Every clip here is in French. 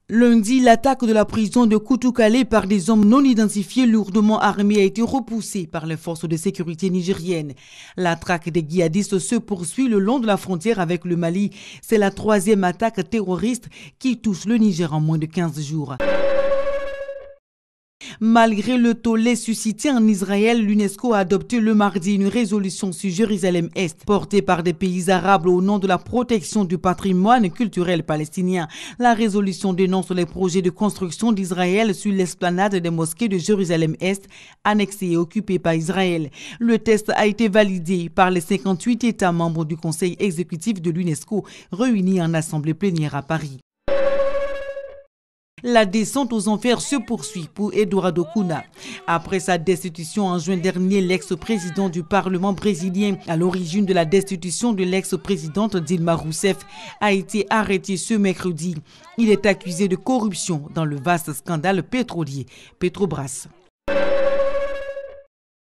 Lundi, l'attaque de la prison de Koutoukale par des hommes non identifiés lourdement armés a été repoussée par les forces de sécurité nigériennes. La traque des djihadistes se poursuit le long de la frontière avec le Mali. C'est la troisième attaque terroriste qui touche le Niger en moins de 15 jours. Malgré le tollé suscité en Israël, l'UNESCO a adopté le mardi une résolution sur Jérusalem-Est, portée par des pays arabes au nom de la protection du patrimoine culturel palestinien. La résolution dénonce les projets de construction d'Israël sur l'esplanade des mosquées de Jérusalem-Est, annexée et occupée par Israël. Le texte a été validé par les 58 États membres du Conseil exécutif de l'UNESCO, réunis en assemblée plénière à Paris. La descente aux enfers se poursuit pour Eduardo Cunha. Après sa destitution en juin dernier, l'ex-président du Parlement brésilien, à l'origine de la destitution de l'ex-présidente Dilma Rousseff, a été arrêté ce mercredi. Il est accusé de corruption dans le vaste scandale pétrolier Petrobras.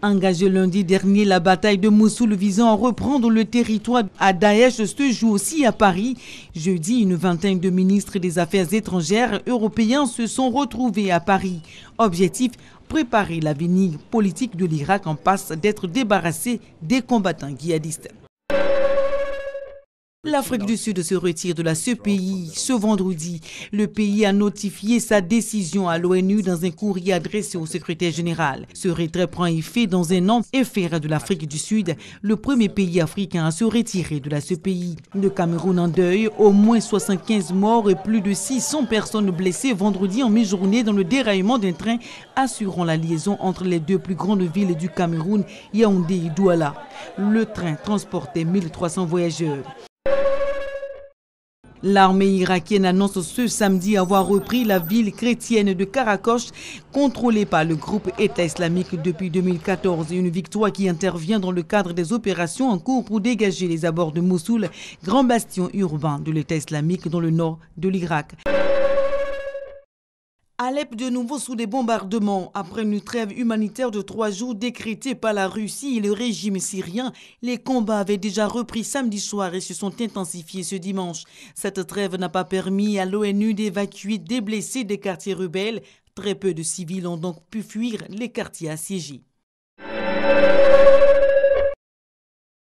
Engagé lundi dernier, la bataille de Mossoul visant à reprendre le territoire à Daesh se joue aussi à Paris. Jeudi, une vingtaine de ministres des Affaires étrangères européens se sont retrouvés à Paris. Objectif, préparer l'avenir politique de l'Irak en passe d'être débarrassé des combattants djihadistes. L'Afrique du Sud se retire de la CPI ce vendredi. Le pays a notifié sa décision à l'ONU dans un courrier adressé au secrétaire général. Ce retrait prend effet dans un an et fera de l'Afrique du Sud le premier pays africain à se retirer de la CPI. Le Cameroun en deuil, au moins 75 morts et plus de 600 personnes blessées vendredi en mi-journée dans le déraillement d'un train assurant la liaison entre les deux plus grandes villes du Cameroun, Yaoundé et Douala. Le train transportait 1300 voyageurs. L'armée irakienne annonce ce samedi avoir repris la ville chrétienne de Karakosh, contrôlée par le groupe État islamique depuis 2014. Une victoire qui intervient dans le cadre des opérations en cours pour dégager les abords de Mossoul, grand bastion urbain de l'État islamique dans le nord de l'Irak. Alep de nouveau sous des bombardements. Après une trêve humanitaire de 3 jours décrétée par la Russie et le régime syrien, les combats avaient déjà repris samedi soir et se sont intensifiés ce dimanche. Cette trêve n'a pas permis à l'ONU d'évacuer des blessés des quartiers rebelles. Très peu de civils ont donc pu fuir les quartiers assiégés.